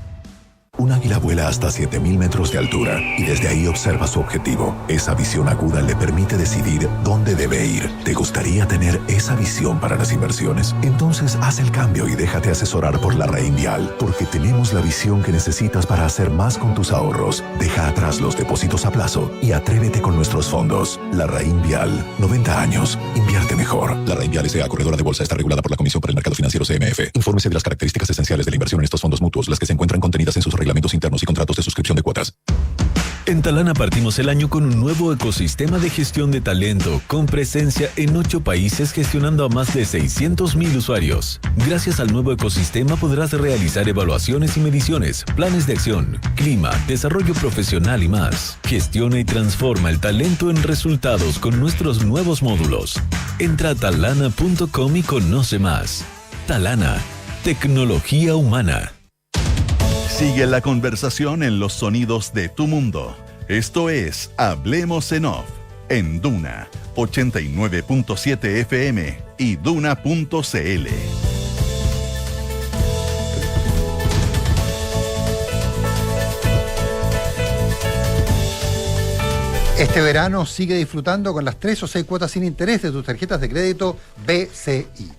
Un águila vuela hasta 7.000 metros de altura y desde ahí observa su objetivo. Esa visión aguda le permite decidir dónde debe ir. ¿Te gustaría tener esa visión para las inversiones? Entonces haz el cambio y déjate asesorar por la Reinvial, porque tenemos la visión que necesitas para hacer más con tus ahorros. Deja atrás los depósitos a plazo y atrévete con nuestros fondos. La Reinvial, 90 años. Invierte mejor. La Reinvial S.A., corredora de bolsa, está regulada por la Comisión para el Mercado Financiero CMF. Infórmese de las características esenciales de la inversión en estos fondos mutuos, las que se encuentran contenidas en sus reglamentos internos y contratos de suscripción de cuotas. En Talana partimos el año con un nuevo ecosistema de gestión de talento, con presencia en 8 países gestionando a más de 600.000 usuarios. Gracias al nuevo ecosistema podrás realizar evaluaciones y mediciones, planes de acción, clima, desarrollo profesional y más. Gestiona y transforma el talento en resultados con nuestros nuevos módulos. Entra a talana.com y conoce más. Talana, tecnología humana. Sigue la conversación en los sonidos de tu mundo. Esto es Hablemos en Off, en Duna 89.7 FM y Duna.cl. Este verano sigue disfrutando con las 3 o 6 cuotas sin interés de tus tarjetas de crédito BCI.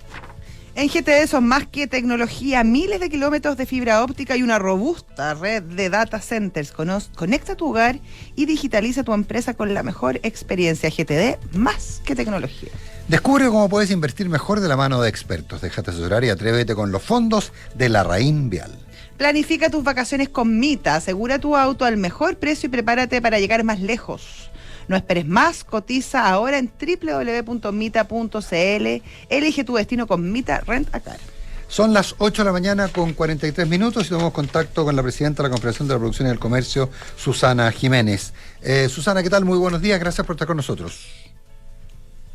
En GTD son más que tecnología, miles de kilómetros de fibra óptica y una robusta red de data centers. Conecta tu hogar y digitaliza tu empresa con la mejor experiencia. GTD, más que tecnología. Descubre cómo puedes invertir mejor de la mano de expertos. Déjate asesorar y atrévete con los fondos de la Reinvial. Planifica tus vacaciones con Mita. Asegura tu auto al mejor precio y prepárate para llegar más lejos. No esperes más, cotiza ahora en www.mita.cl. Elige tu destino con Mita Rent-A-Car. Son las 8 de la mañana con 43 minutos y tomamos contacto con la presidenta de la Confederación de la Producción y el Comercio, Susana Jiménez. Susana, ¿qué tal? Muy buenos días, gracias por estar con nosotros.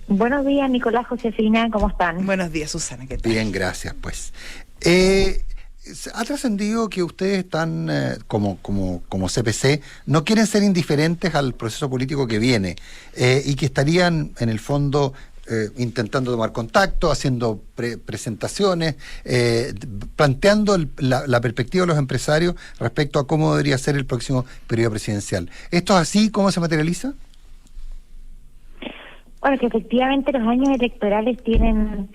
Buenos días, Nicolás, Josefina, ¿cómo están? Buenos días, Susana, ¿qué tal? Bien, gracias, pues. Ha trascendido que ustedes están, como CPC, no quieren ser indiferentes al proceso político que viene y que estarían, en el fondo, intentando tomar contacto, haciendo presentaciones, planteando la perspectiva de los empresarios respecto a cómo debería ser el próximo periodo presidencial. ¿Esto es así? ¿Cómo se materializa? Bueno, que efectivamente los años electorales tienen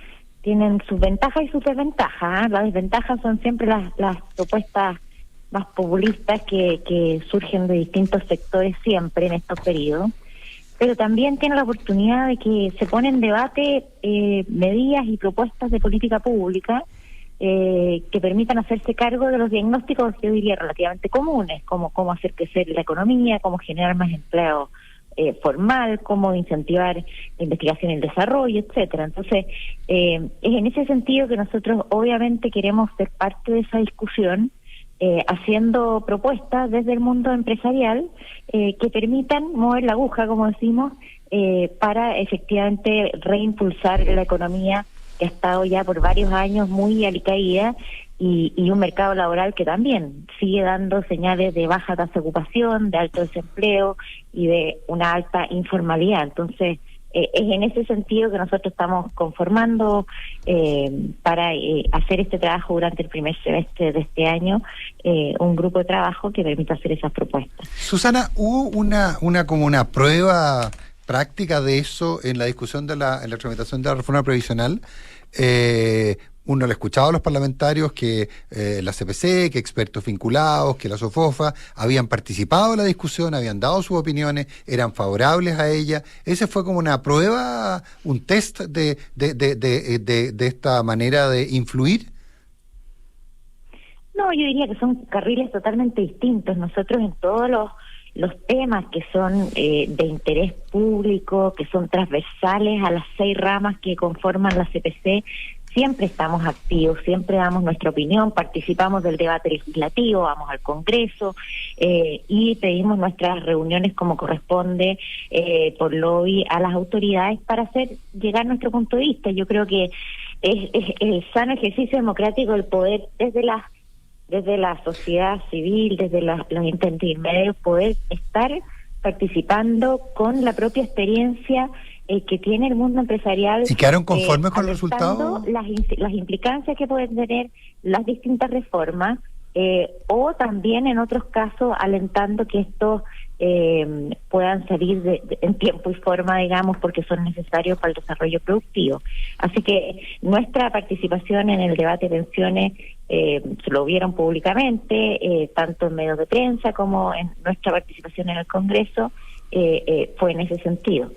sus ventajas y sus desventajas. Las desventajas son siempre las propuestas más populistas que surgen de distintos sectores siempre en estos periodos, pero también tiene la oportunidad de que se ponen en debate medidas y propuestas de política pública que permitan hacerse cargo de los diagnósticos, yo diría, relativamente comunes, como cómo hacer crecer la economía, cómo generar más empleo formal, cómo incentivar la investigación y el desarrollo, etcétera. Entonces, es en ese sentido que nosotros obviamente queremos ser parte de esa discusión, haciendo propuestas desde el mundo empresarial que permitan mover la aguja, como decimos, para efectivamente reimpulsar la economía que ha estado ya por varios años muy alicaída y un mercado laboral que también sigue dando señales de baja tasa de ocupación, de alto desempleo y de una alta informalidad. Entonces, es en ese sentido que nosotros estamos conformando para hacer este trabajo durante el primer semestre de este año, un grupo de trabajo que permita hacer esas propuestas. Susana, ¿hubo una prueba práctica de eso en la discusión en la tramitación de la reforma previsional? Uno le escuchaba a los parlamentarios que la CPC, que expertos vinculados, que la SOFOFA habían participado en la discusión, habían dado sus opiniones, eran favorables a ella. Ese fue como una prueba, un test de esta manera de influir. No, yo diría que son carriles totalmente distintos. Nosotros en todos los temas que son de interés público, que son transversales a las 6 ramas que conforman la CPC, siempre estamos activos, siempre damos nuestra opinión, participamos del debate legislativo, vamos al Congreso y pedimos nuestras reuniones como corresponde por lobby a las autoridades para hacer llegar nuestro punto de vista. Yo creo que es el sano ejercicio democrático el poder desde la sociedad civil, desde los intermedios, poder estar participando con la propia experiencia que tiene el mundo empresarial. ¿Y quedaron conformes con el resultado? Las implicancias que pueden tener las distintas reformas, o también en otros casos alentando que estos puedan salir en tiempo y forma, digamos, porque son necesarios para el desarrollo productivo. Así que nuestra participación en el debate de pensiones se lo vieron públicamente, tanto en medios de prensa como en nuestra participación en el Congreso, fue en ese sentido.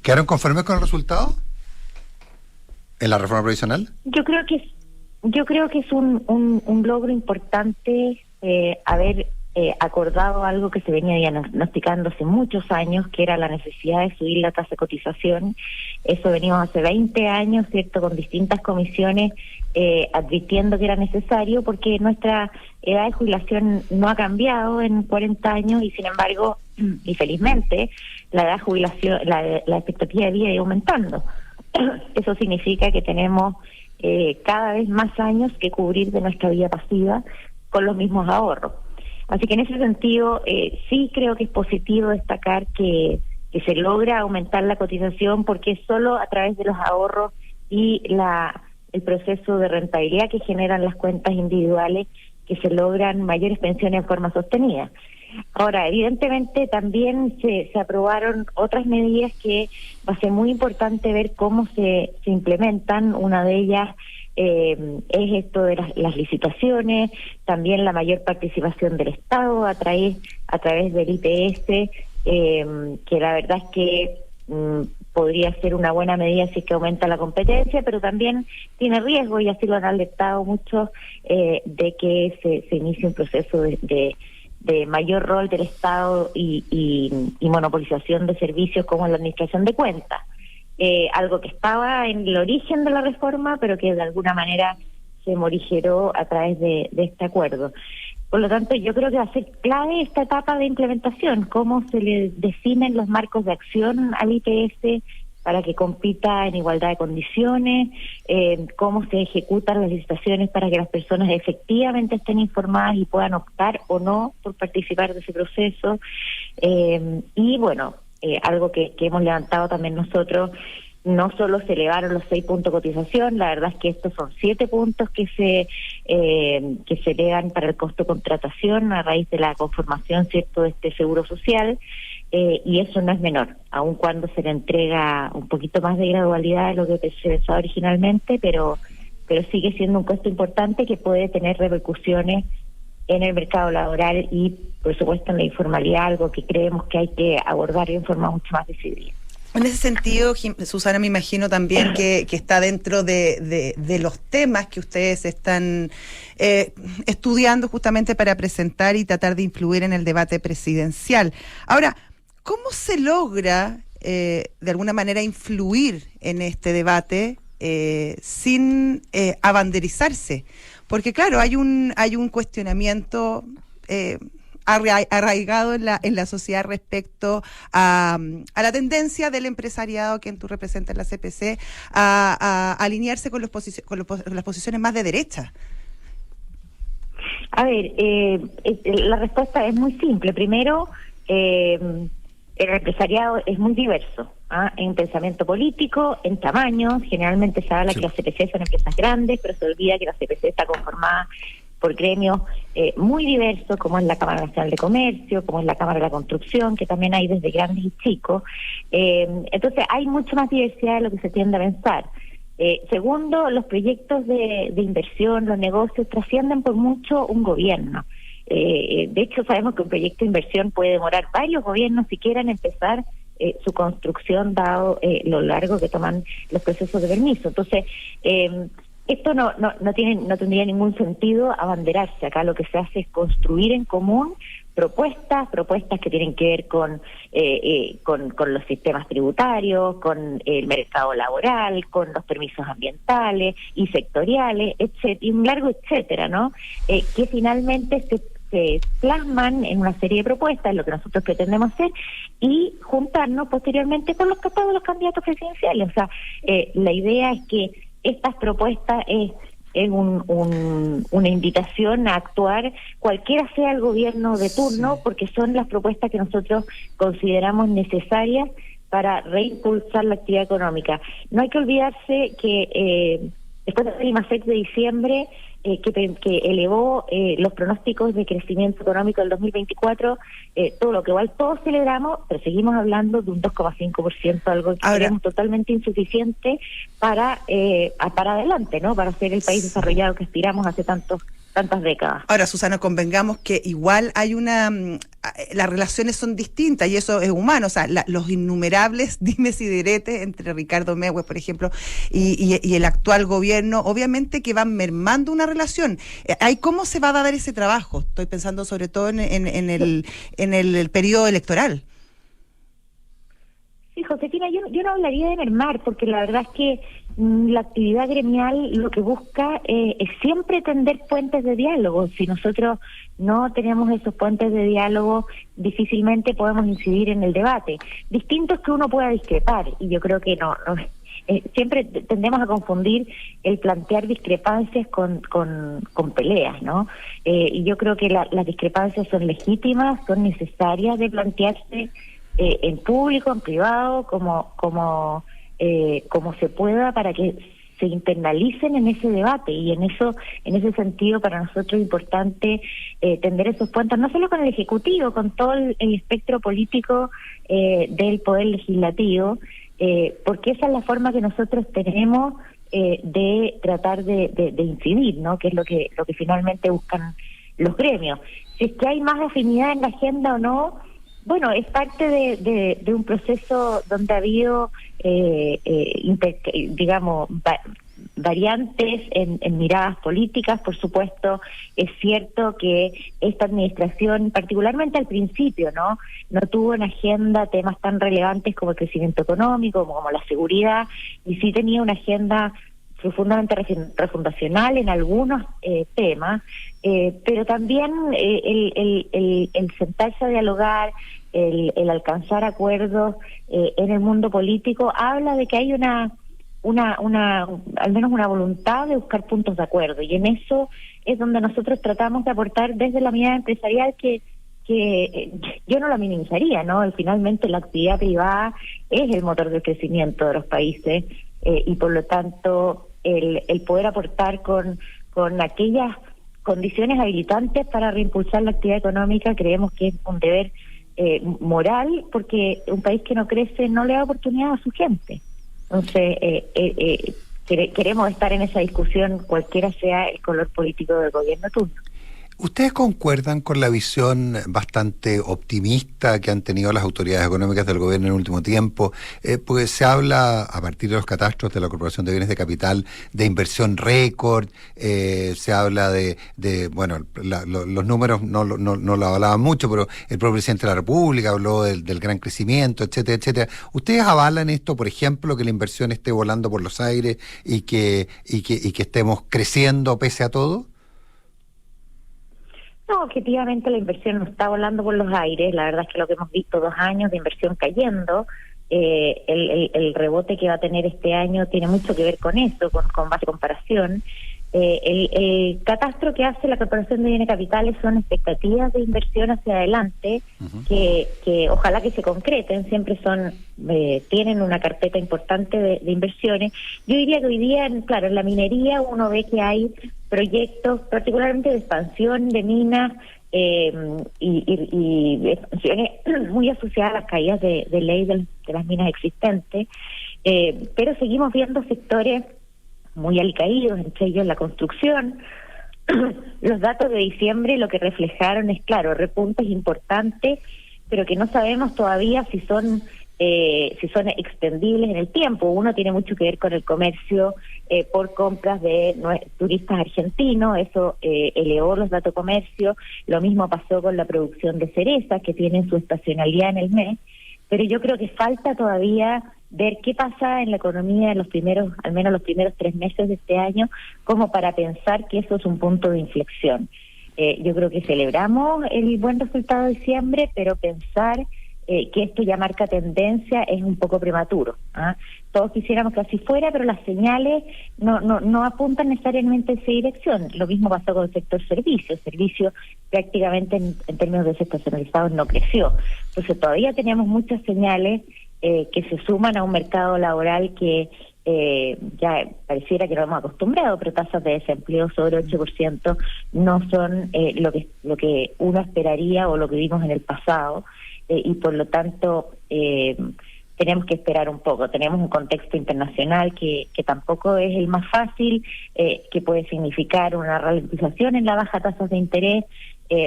¿Quedaron conformes con el resultado en la reforma previsional? Yo creo que es un logro importante haber acordado algo que se venía diagnosticando hace muchos años, que era la necesidad de subir la tasa de cotización. Eso venimos hace 20 años, ¿cierto?, con distintas comisiones advirtiendo que era necesario, porque nuestra edad de jubilación no ha cambiado en 40 años y sin embargo, y felizmente, la edad de jubilación, la expectativa de vida iba aumentando. Eso significa que tenemos cada vez más años que cubrir de nuestra vida pasiva con los mismos ahorros. Así que en ese sentido, sí creo que es positivo destacar que se logra aumentar la cotización, porque es solo a través de los ahorros y el proceso de rentabilidad que generan las cuentas individuales que se logran mayores pensiones en forma sostenida. Ahora, evidentemente también se aprobaron otras medidas que va a ser muy importante ver cómo se implementan. Una de ellas es esto de las licitaciones, también la mayor participación del Estado a través del IPS, que la verdad es que podría ser una buena medida si es que aumenta la competencia, pero también tiene riesgo, y así lo han alertado muchos, de que se inicie un proceso de mayor rol del Estado y monopolización de servicios como la administración de cuentas. Algo que estaba en el origen de la reforma, pero que de alguna manera se morigeró a través de este acuerdo. Por lo tanto, yo creo que va a ser clave esta etapa de implementación, cómo se le definen los marcos de acción al IPS para que compita en igualdad de condiciones, cómo se ejecutan las licitaciones para que las personas efectivamente estén informadas y puedan optar o no por participar de ese proceso. Y bueno, algo que hemos levantado también nosotros, no solo se elevaron los 6 puntos de cotización, la verdad es que estos son 7 puntos que se elevan para el costo de contratación a raíz de la conformación, ¿cierto?, de este seguro social, y eso no es menor, aun cuando se le entrega un poquito más de gradualidad de lo que se pensaba originalmente, pero sigue siendo un costo importante que puede tener repercusiones en el mercado laboral y, por supuesto, en la informalidad, algo que creemos que hay que abordar de forma mucho más decidida. En ese sentido, Susana, me imagino también que está dentro de los temas que ustedes están estudiando justamente para presentar y tratar de influir en el debate presidencial. Ahora, ¿cómo se logra de alguna manera influir en este debate sin abanderizarse? Porque claro, hay un cuestionamiento arraigado en la sociedad respecto a la tendencia del empresariado, quien tú representas en la CPC, a alinearse con las posiciones más de derecha. A ver, la respuesta es muy simple. Primero, el empresariado es muy diverso, en pensamiento político, en tamaño. Generalmente se habla que las CPC son empresas grandes, pero se olvida que la CPC está conformada por gremios muy diversos, como es la Cámara Nacional de Comercio, como es la Cámara de la Construcción, que también hay desde grandes y chicos. Entonces hay mucha más diversidad de lo que se tiende a pensar. Segundo, los proyectos de inversión, los negocios, trascienden por mucho un gobierno. De hecho, sabemos que un proyecto de inversión puede demorar varios gobiernos si quieren empezar su construcción, dado lo largo que toman los procesos de permiso. Entonces, esto no tendría ningún sentido abanderarse. Acá lo que se hace es construir en común propuestas que tienen que ver con los sistemas tributarios, con el mercado laboral, con los permisos ambientales y sectoriales, y un largo etcétera, ¿no? Que finalmente se plasman en una serie de propuestas, lo que nosotros pretendemos hacer, y juntarnos posteriormente con los candidatos presidenciales. O sea, la idea es que estas propuestas es una invitación a actuar, cualquiera sea el gobierno de turno, porque son las propuestas que nosotros consideramos necesarias para reimpulsar la actividad económica. No hay que olvidarse que después del IMASEC de diciembre, que elevó los pronósticos de crecimiento económico del 2024, todo lo que igual todos celebramos, pero seguimos hablando de un 2,5%, algo que creemos totalmente insuficiente para adelante, ¿no? Para ser el país desarrollado que aspiramos hace tantas décadas. Ahora, Susana, convengamos que igual hay las relaciones son distintas y eso es humano. O sea, los innumerables dimes y diretes entre Ricardo Mehues, por ejemplo, y el actual gobierno, obviamente que van mermando una relación. ¿Cómo se va a dar ese trabajo? Estoy pensando sobre todo en el periodo electoral. Sí, Josefina, yo no hablaría de mermar, porque la verdad es que la actividad gremial lo que busca es siempre tender puentes de diálogo. Si nosotros no tenemos esos puentes de diálogo, difícilmente podemos incidir en el debate. Distinto es que uno pueda discrepar, y yo creo que no siempre tendemos a confundir el plantear discrepancias con peleas, ¿no? Y yo creo que las discrepancias son legítimas, son necesarias de plantearse en público, en privado, como se pueda, para que se internalicen en ese debate. Y en ese sentido, para nosotros es importante tender esos puentes, no solo con el Ejecutivo, con todo el espectro político del Poder Legislativo, porque esa es la forma que nosotros tenemos de tratar de incidir, ¿no? Que es lo que finalmente buscan los gremios. Si es que hay más afinidad en la agenda o no, bueno, es parte de un proceso donde ha habido, variantes en miradas políticas. Por supuesto, es cierto que esta administración, particularmente al principio, no tuvo en agenda temas tan relevantes como el crecimiento económico, como la seguridad, y sí tenía una agenda profundamente refundacional en algunos temas, pero también el sentarse a dialogar, el alcanzar acuerdos en el mundo político, habla de que hay al menos una voluntad de buscar puntos de acuerdo, y en eso es donde nosotros tratamos de aportar desde la mirada empresarial, que yo no la minimizaría, ¿no? Finalmente la actividad privada es el motor del crecimiento de los países, y por lo tanto el poder aportar con aquellas condiciones habilitantes para reimpulsar la actividad económica, creemos que es un deber moral, porque un país que no crece no le da oportunidad a su gente. Entonces queremos estar en esa discusión, cualquiera sea el color político del gobierno turno. ¿Ustedes concuerdan con la visión bastante optimista que han tenido las autoridades económicas del gobierno en el último tiempo? Pues se habla, a partir de los catastros de la Corporación de Bienes de Capital, de inversión récord, se habla los números no lo hablaban mucho, pero el propio presidente de la República habló del gran crecimiento, etcétera, etcétera. ¿Ustedes avalan esto, por ejemplo, que la inversión esté volando por los aires y que estemos creciendo pese a todo? No, objetivamente la inversión no está volando por los aires. La verdad es que lo que hemos visto 2 años de inversión cayendo, el rebote que va a tener este año tiene mucho que ver con eso, con base de comparación. El catastro que hace la Corporación de Bienes Capitales son expectativas de inversión hacia adelante que ojalá que se concreten, siempre tienen una carpeta importante de inversiones. Yo diría que hoy día, claro, en la minería uno ve que hay proyectos particularmente de expansión de minas y expansiones muy asociadas a las caídas de ley de las minas existentes, pero seguimos viendo sectores muy alicaídos, entre ellos la construcción. Los datos de diciembre lo que reflejaron es, claro, repuntes importantes, pero que no sabemos todavía si son extendibles en el tiempo. Uno tiene mucho que ver con el comercio por compras de turistas argentinos, eso elevó los datos de comercio. Lo mismo pasó con la producción de cerezas, que tienen su estacionalidad en el mes, pero yo creo que falta todavía ver qué pasa en la economía en al menos los primeros 3 meses de este año, como para pensar que eso es un punto de inflexión. Yo creo que celebramos el buen resultado de diciembre, pero pensar que esto ya marca tendencia es un poco prematuro. Todos quisiéramos que así fuera, pero las señales no apuntan necesariamente en esa dirección. Lo mismo pasó con el sector servicios. Servicio prácticamente en términos desestacionalizados no creció. Entonces todavía teníamos muchas señales que se suman a un mercado laboral que ya pareciera que no hemos acostumbrado, pero tasas de desempleo sobre 8% no son lo que uno esperaría o lo que vimos en el pasado, y por lo tanto tenemos que esperar un poco. Tenemos un contexto internacional que tampoco es el más fácil, que puede significar una ralentización en la baja tasas de interés,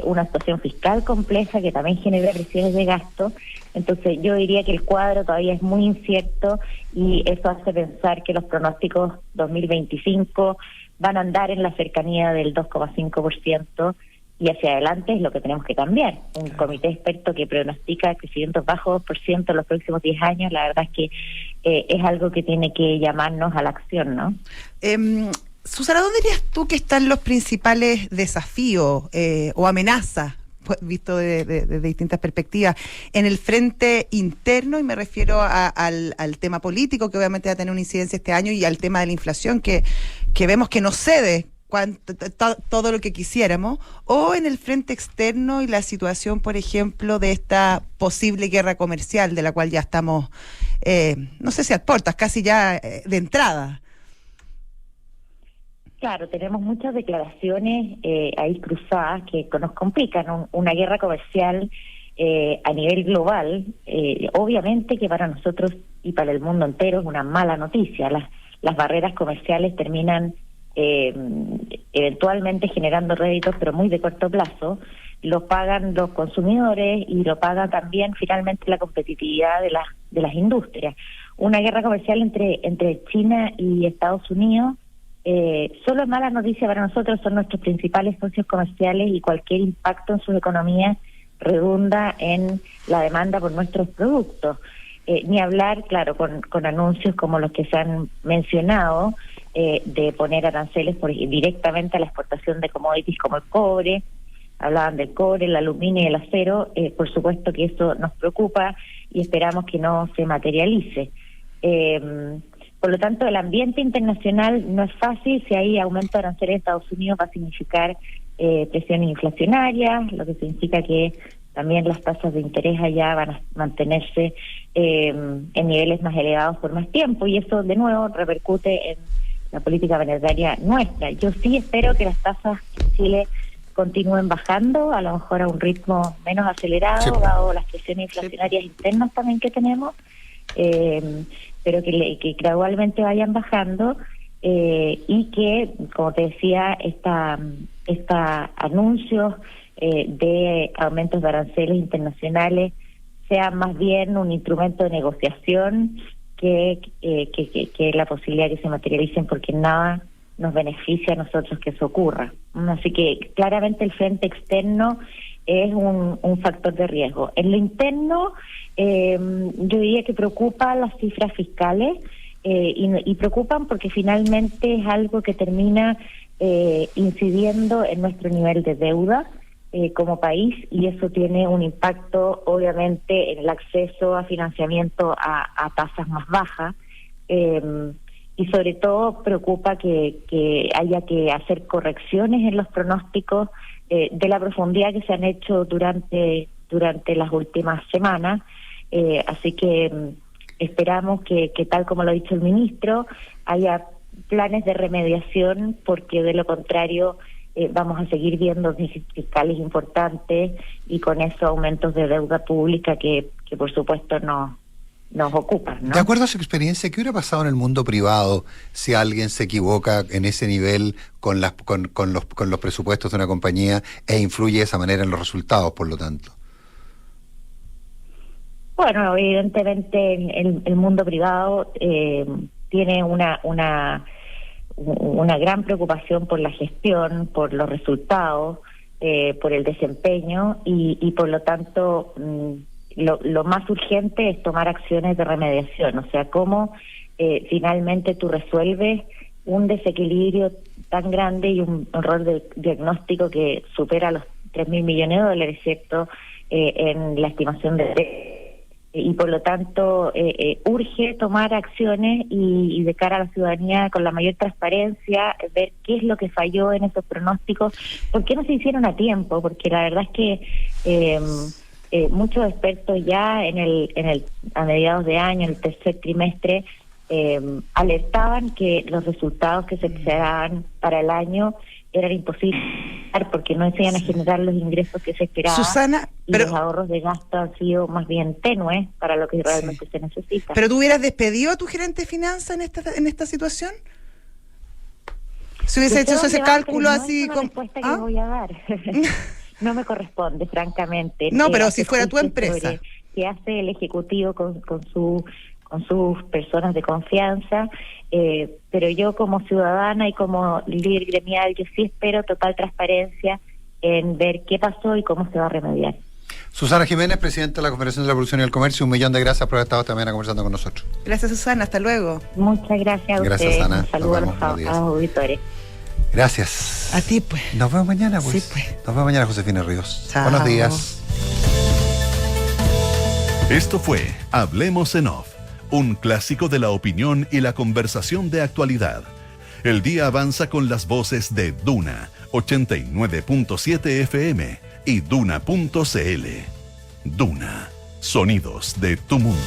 una situación fiscal compleja que también genera presiones de gasto. Entonces yo diría que el cuadro todavía es muy incierto y eso hace pensar que los pronósticos 2025 van a andar en la cercanía del 2,5%, y hacia adelante es lo que tenemos que cambiar. Un comité experto que pronostica crecimientos bajos 2% en los próximos 10 años, la verdad es que es algo que tiene que llamarnos a la acción, ¿no? Susana, ¿dónde dirías tú que están los principales desafíos o amenazas, visto de distintas perspectivas, en el frente interno? Y me refiero al tema político, que obviamente va a tener una incidencia este año, y al tema de la inflación, que vemos que no cede todo lo que quisiéramos, o en el frente externo y la situación, por ejemplo, de esta posible guerra comercial, de la cual ya estamos, no sé si a puertas, casi ya de entrada. Claro, tenemos muchas declaraciones ahí cruzadas que nos complican. Una guerra comercial a nivel global, obviamente que para nosotros y para el mundo entero es una mala noticia. Las barreras comerciales terminan eventualmente generando réditos, pero muy de corto plazo. Lo pagan los consumidores y lo paga también finalmente la competitividad de las industrias. Una guerra comercial entre China y Estados Unidos solo es mala noticia para nosotros. Son nuestros principales socios comerciales y cualquier impacto en sus economías redunda en la demanda por nuestros productos. Ni hablar, claro, con anuncios como los que se han mencionado, de poner aranceles directamente a la exportación de commodities como el cobre. Hablaban del cobre, el aluminio y el acero. Por supuesto que eso nos preocupa y esperamos que no se materialice. Por lo tanto, el ambiente internacional no es fácil. Si hay aumento de aranceles en Estados Unidos, va a significar presiones inflacionarias, lo que significa que también las tasas de interés allá van a mantenerse en niveles más elevados por más tiempo, y eso de nuevo repercute en la política monetaria nuestra. Yo sí espero que las tasas en Chile continúen bajando, a lo mejor a un ritmo menos acelerado, dado las presiones inflacionarias internas también que tenemos, pero que gradualmente vayan bajando, y que, como te decía, esta anuncios de aumentos de aranceles internacionales sea más bien un instrumento de negociación que la posibilidad de que se materialicen, porque nada nos beneficia a nosotros que eso ocurra. Así que claramente el frente externo es un factor de riesgo. En lo interno, yo diría que preocupan las cifras fiscales, y preocupan porque finalmente es algo que termina incidiendo en nuestro nivel de deuda como país, y eso tiene un impacto obviamente en el acceso a financiamiento a tasas más bajas, sobre todo preocupa que haya que hacer correcciones en los pronósticos de la profundidad que se han hecho durante las últimas semanas. Así que esperamos que tal como lo ha dicho el ministro, haya planes de remediación, porque de lo contrario vamos a seguir viendo déficits fiscales importantes y con eso aumentos de deuda pública que por supuesto nos ocupan, ¿no? De acuerdo a su experiencia, ¿qué hubiera pasado en el mundo privado si alguien se equivoca en ese nivel con los presupuestos de una compañía e influye de esa manera en los resultados, por lo tanto? Bueno, evidentemente el mundo privado tiene una gran preocupación por la gestión, por los resultados, por el desempeño y por lo tanto lo más urgente es tomar acciones de remediación, o sea, cómo finalmente tú resuelves un desequilibrio tan grande y un error de diagnóstico que supera los 3.000 millones de dólares, ¿cierto?, en la estimación y por lo tanto urge tomar acciones y de cara a la ciudadanía con la mayor transparencia, ver qué es lo que falló en esos pronósticos, por qué no se hicieron a tiempo, porque la verdad es que muchos expertos ya a mediados de año, en el tercer trimestre, alertaban que los resultados que se esperaban para el año eran imposibles porque no se iban a generar los ingresos que se esperaban. Susana, y los ahorros de gasto han sido más bien tenues para lo que realmente se necesita. ¿Pero tú hubieras despedido a tu gerente de finanzas en esta situación? Si hubiese hecho ese cálculo así... No es una respuesta que voy a dar. No me corresponde, francamente. No, pero si fuera tu empresa. ¿Qué hace el Ejecutivo con sus personas de confianza? Pero yo como ciudadana y como líder gremial, yo sí espero total transparencia en ver qué pasó y cómo se va a remediar. Susana Jiménez, presidenta de la Confederación de la Producción y el Comercio, 1.000.000 de gracias por haber estado también conversando con nosotros. Gracias, Susana, hasta luego. Muchas gracias a gracias, ustedes. Ana. Un saludo a los auditores. Gracias. A ti, pues. Nos vemos mañana, pues. Sí, pues. Nos vemos mañana, Josefina Ríos. Chao. Buenos días. Esto fue Hablemos en Off, un clásico de la opinión y la conversación de actualidad. El día avanza con las voces de Duna 89.7 FM y Duna.cl. Duna, sonidos de tu mundo.